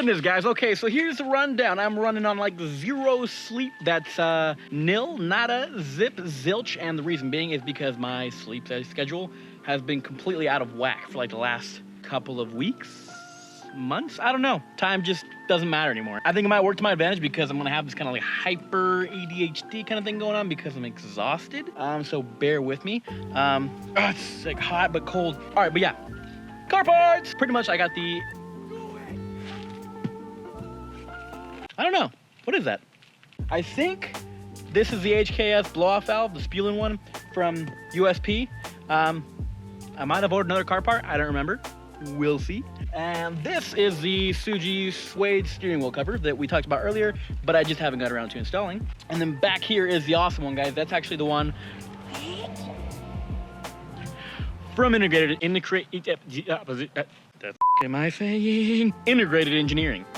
goodness, guys. Okay, so here's the rundown. I'm running on like 0 sleep. That's nil, nada, zip, zilch. And the reason being is because my sleep schedule has been completely out of whack for like the last couple of weeks, months. I don't know. Time just doesn't matter anymore. I think it might work to my advantage because I'm gonna have this kind of like hyper ADHD kind of thing going on because I'm exhausted. So bear with me. It's like hot but cold. All right, but yeah, car parts. Pretty much I got the, I don't know. What is that? I think this is the HKS blow-off valve, the Spulen one from USP. I might have ordered another car part. I don't remember. We'll see. And this is the Suji suede steering wheel cover that we talked about earlier, but I just haven't got around to installing. And then back here is the awesome one, guys. That's actually the one from Integrated Engineering.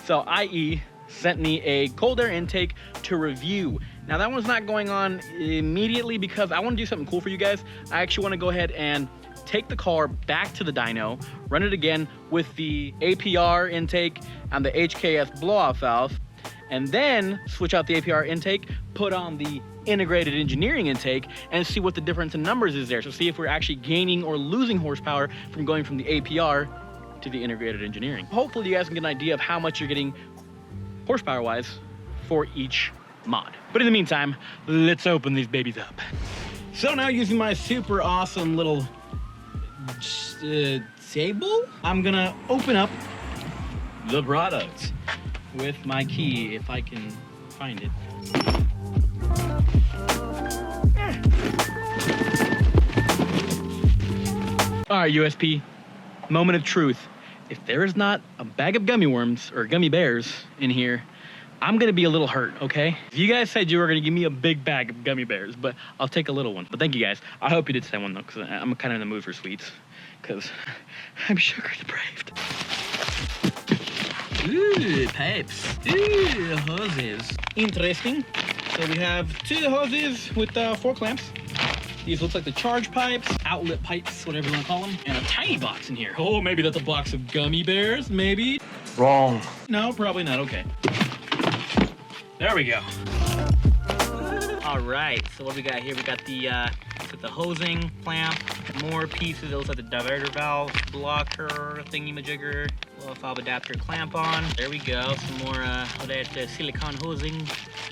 So IE sent me a cold air intake to review. Now that one's not going on immediately because I want to do something cool for you guys. I actually want to go ahead and take the car back to the dyno, run it again with the APR intake and the HKS blow-off valve, and then switch out the APR intake, put on the integrated engineering intake, and see what the difference in numbers is there. So see if we're actually gaining or losing horsepower from going from the APR to the integrated engineering. Hopefully you guys can get an idea of how much you're getting horsepower-wise for each mod. But in the meantime, let's open these babies up. So now using my super awesome little table, I'm gonna open up the product with my key if I can find it. All right, USP, moment of truth. If there is not a bag of gummy worms or gummy bears in here, I'm gonna be a little hurt, okay? You guys said you were gonna give me a big bag of gummy bears, but I'll take a little one. But thank you guys. I hope you did send one though, because I'm kind of in the mood for sweets, because I'm sugar depraved. Ooh, pipes. Ooh, hoses. Interesting. So we have 2 hoses with 4 clamps. These look like the charge pipes, outlet pipes, whatever you want to call them, and a tiny box in here. Oh, maybe that's a box of gummy bears, maybe? Wrong. No, probably not. Okay. There we go. All right, so what we got here? We got the hosing clamp, more pieces. It looks like the diverter valve, blocker, thingy-majigger, little valve adapter clamp on. There we go. Some more of that silicone hosing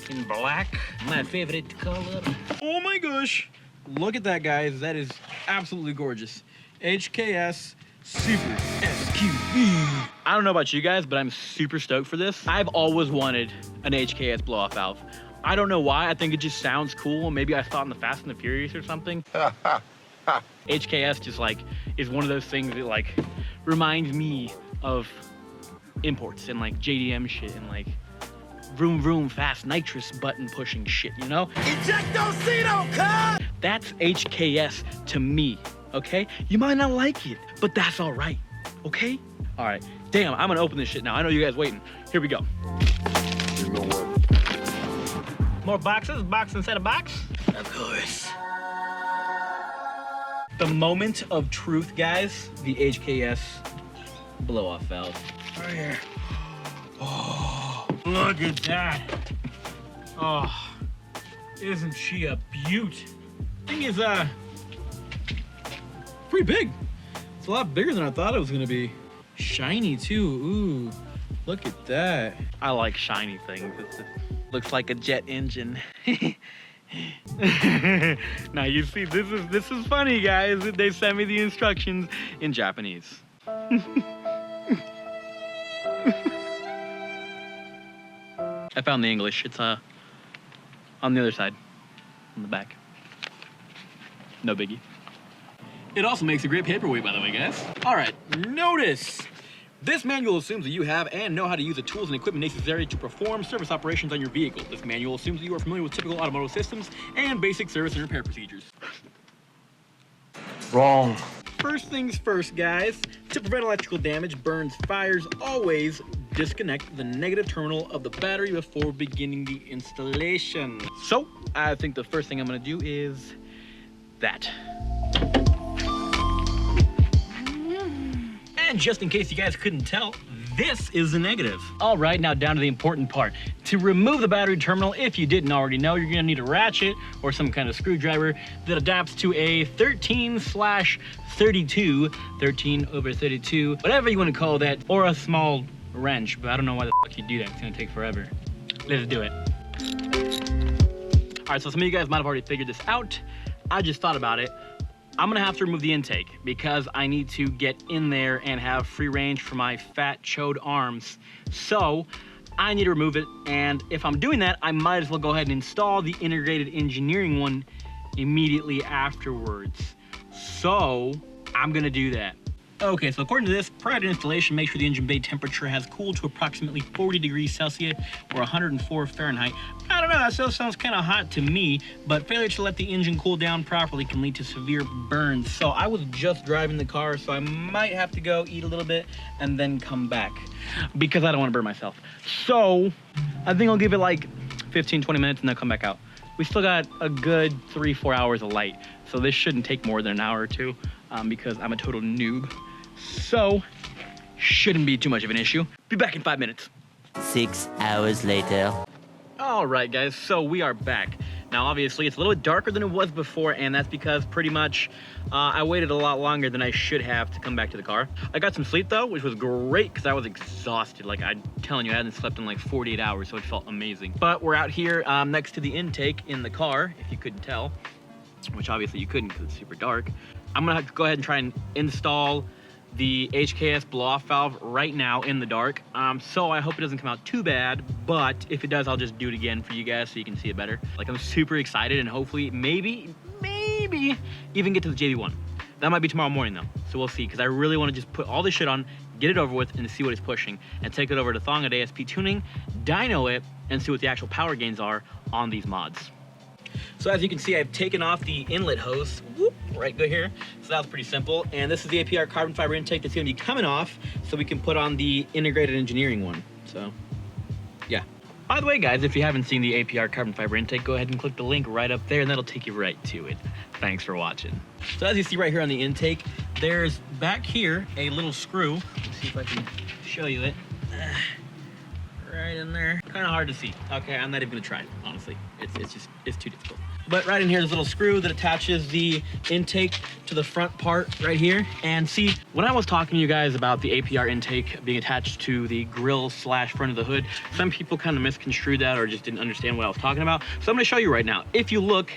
in black. My favorite color. Oh my gosh. Look at that, guys. That is absolutely gorgeous. HKS Super SQV. I don't know about you guys, but I'm super stoked for this. I've always wanted an HKS blow-off valve. I don't know why. I think it just sounds cool. Maybe I saw it in the Fast and the Furious or something. HKS just like is one of those things that like reminds me of imports and like JDM shit and like vroom vroom fast nitrous button pushing shit, you know? Ejectocito, cut! That's HKS to me, okay? You might not like it, but that's all right, okay? All right, damn, I'm gonna open this shit now. I know you guys waiting. Here we go. You know what? More boxes, box inside a box? Of course. The moment of truth, guys, the HKS blow-off valve. Right here. Oh, look at that. Oh, isn't she a beaut? Thing is, pretty big. It's a lot bigger than I thought it was gonna be. Shiny too, ooh, look at that. I like shiny things. It looks like a jet engine. Now you see, this is funny, guys. They sent me the instructions in Japanese. I found the English. It's on the other side, on the back. No biggie. It also makes a great paperweight, by the way, guys. All right, notice. This manual assumes that you have and know how to use the tools and equipment necessary to perform service operations on your vehicle. This manual assumes that you are familiar with typical automotive systems and basic service and repair procedures. Wrong. First things first, guys. To prevent electrical damage, burns, fires, always disconnect the negative terminal of the battery before beginning the installation. So, I think the first thing I'm gonna do is that. And just in case you guys couldn't tell, This is the negative. All right, now down to the important part. To remove the battery terminal, if you didn't already know, you're gonna need a ratchet or some kind of screwdriver that adapts to a 13/32, 13/32, whatever you wanna call that, or a small wrench, but I don't know why the fuck you do that. It's gonna take forever. Let's do it. All right, so some of you guys might have already figured this out. I just thought about it. I'm gonna have to remove the intake because I need to get in there and have free range for my fat chode arms. So I need to remove it, and if I'm doing that, I might as well go ahead and install the integrated engineering one immediately afterwards. So I'm gonna do that. Okay, so according to this, prior to installation, make sure the engine bay temperature has cooled to approximately 40 degrees Celsius or 104 Fahrenheit. I don't know, that still sounds kind of hot to me, but failure to let the engine cool down properly can lead to severe burns. So I was just driving the car, so I might have to go eat a little bit and then come back because I don't want to burn myself. So I think I'll give it like 15-20 minutes and then come back out. We still got a good 3-4 hours of light, so this shouldn't take more than an hour or two because I'm a total noob. So shouldn't be too much of an issue. Be back in 5 minutes. 6 hours later. All right, guys, so we are back. Now, obviously, it's a little bit darker than it was before, and that's because pretty much I waited a lot longer than I should have to come back to the car. I got some sleep, though, which was great because I was exhausted. Like, I'm telling you, I hadn't slept in like 48 hours, so it felt amazing. But we're out here next to the intake in the car, if you couldn't tell, which obviously you couldn't because it's super dark. I'm gonna have to go ahead and try and install the HKS blow-off valve right now in the dark. So I hope it doesn't come out too bad, but if it does, I'll just do it again for you guys so you can see it better. Like, I'm super excited, and hopefully, maybe even get to the JV1. That might be tomorrow morning, though, so we'll see, because I really want to just put all this shit on, get it over with, and see what it's pushing, and take it over to Thong at ASP Tuning, dyno it, and see what the actual power gains are on these mods. So as you can see, I've taken off the inlet hose, right go here. So that was pretty simple. And this is the APR carbon fiber intake that's gonna be coming off so we can put on the integrated engineering one. So, yeah. By the way, guys, if you haven't seen the APR carbon fiber intake, go ahead and click the link right up there and that'll take you right to it. Thanks for watching. So as you see right here on the intake, there's back here a little screw. Let's see if I can show you it. Right in there. Kind of hard to see. Okay, I'm not even gonna try it, honestly. It's too difficult. But right in here, there's a little screw that attaches the intake to the front part right here. And see, when I was talking to you guys about the APR intake being attached to the grill / front of the hood, some people kind of misconstrued that or just didn't understand what I was talking about. So I'm gonna show you right now. If you look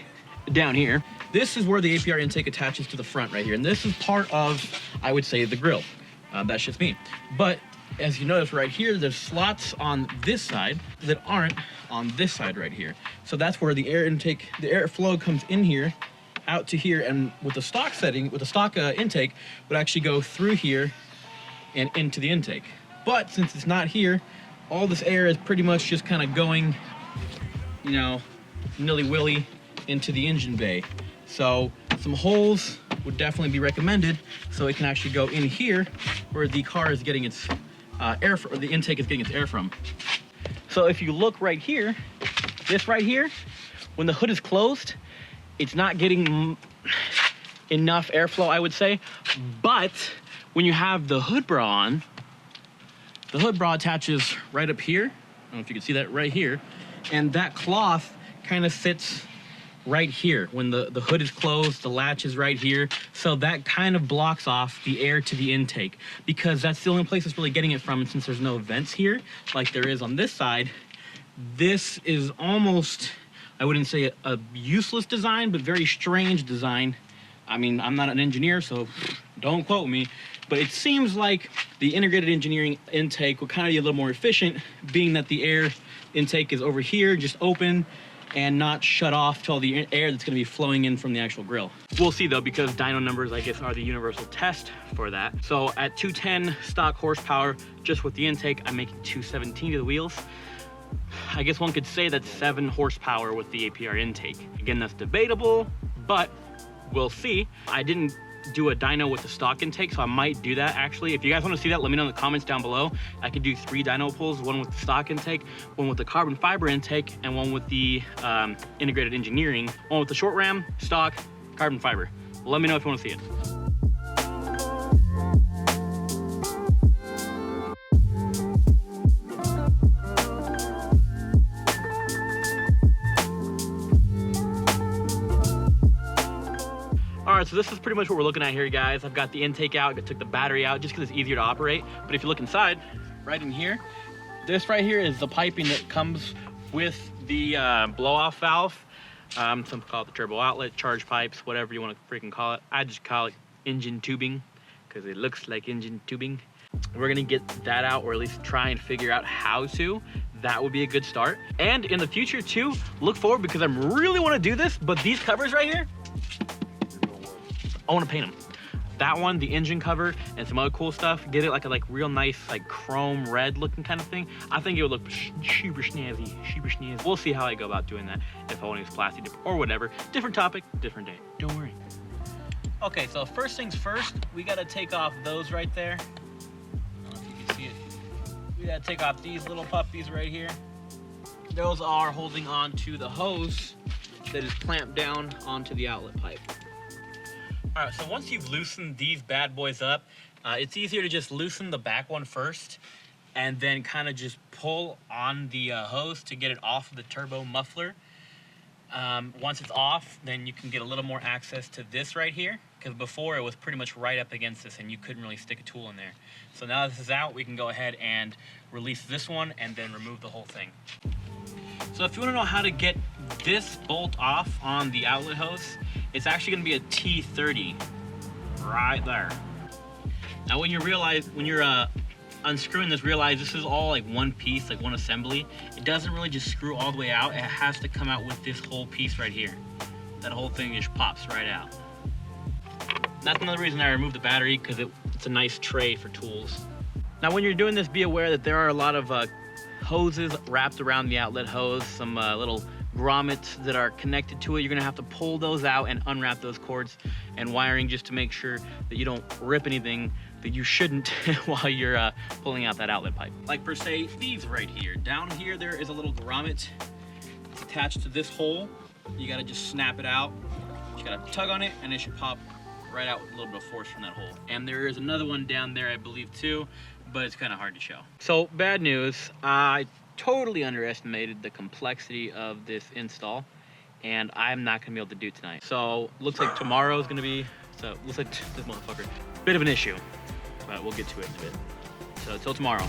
down here, this is where the APR intake attaches to the front right here. And this is part of, I would say, the grill. That's just me. But as you notice right here, there's slots on this side that aren't on this side right here. So that's where the air intake, the airflow comes in here, out to here, and with the stock setting, with the stock intake, would actually go through here and into the intake. But since it's not here, all this air is pretty much just kind of going, you know, nilly-willy into the engine bay. So some holes would definitely be recommended so it can actually go in here where the car is getting its air, or the intake is getting its air from. So if you look right here, this right here, when the hood is closed, it's not getting enough airflow, I would say. But when you have the hood bra on, the hood bra attaches right up here. I don't know if you can see that right here. And that cloth kind of sits right here. When the hood is closed, the latch is right here. So that kind of blocks off the air to the intake because that's the only place it's really getting it from. And since there's no vents here, like there is on this side, this is almost, I wouldn't say a useless design, but very strange design. I mean, I'm not an engineer, so don't quote me, but it seems like the integrated engineering intake will kind of be a little more efficient, being that the air intake is over here, just open, and not shut off to all the air that's gonna be flowing in from the actual grill. We'll see though, because dyno numbers, I guess, are the universal test for that. So at 210 stock horsepower, just with the intake, I'm making 217 to the wheels. I guess one could say that's 7 horsepower with the APR intake. Again, that's debatable, but we'll see. I didn't do a dyno with the stock intake, so I might do that actually. If you guys want to see that, let me know in the comments down below. I could do 3 dyno pulls, one with the stock intake, one with the carbon fiber intake, and one with the integrated engineering, one with the short ram, stock, carbon fiber. Let me know if you want to see it. right, so this is pretty much what we're looking at here, guys. I've got the intake out, I took the battery out just because it's easier to operate. But if you look inside, right in here, this right here is the piping that comes with the blow-off valve. Some call it the turbo outlet, charge pipes, whatever you want to freaking call it. I just call it engine tubing because it looks like engine tubing. We're gonna get that out, or at least try and figure out how to. That would be a good start. And in the future too, look forward, because I really want to do this, but these covers right here, I want to paint them. That one, the engine cover, and some other cool stuff, get it like a real nice chrome red looking kind of thing. I think it would look super snazzy, super snazzy. We'll see how I go about doing that, if I want to use plastic or whatever. Different topic, different day, don't worry. Okay, so first things first, we gotta take off those right there. I don't know if you can see it. We gotta take off these little puppies right here. Those are holding on to the hose that is clamped down onto the outlet pipe. All right, so once you've loosened these bad boys up, it's easier to just loosen the back one first and then kind of just pull on the hose to get it off of the turbo muffler. Once it's off, then you can get a little more access to this right here, because before it was pretty much right up against this and you couldn't really stick a tool in there. So now this is out, we can go ahead and release this one and then remove the whole thing. So if you want to know how to get this bolt off on the outlet hose, it's actually going to be a T30 right there. Now when you're unscrewing this, realize this is all one piece, one assembly. It doesn't really just screw all the way out. It has to come out with this whole piece right here. That whole thing just pops right out. That's another reason I removed the battery, because it's a nice tray for tools. Now when you're doing this, be aware that there are a lot of hoses wrapped around the outlet hose, some little grommets that are connected to it. You're gonna have to pull those out and unwrap those cords and wiring, just to make sure that you don't rip anything that you shouldn't while you're pulling out that outlet pipe. Like per se, these right here. Down here there is a little grommet attached to this hole. You gotta just snap it out. You gotta tug on it and it should pop right out with a little bit of force from that hole. And there is another one down there, I believe too, but it's kind of hard to show. So bad news, I totally underestimated the complexity of this install, and I'm not gonna be able to do it tonight. So looks like tomorrow is gonna be, looks like this motherfucker, bit of an issue, but we'll get to it in a bit. So till tomorrow.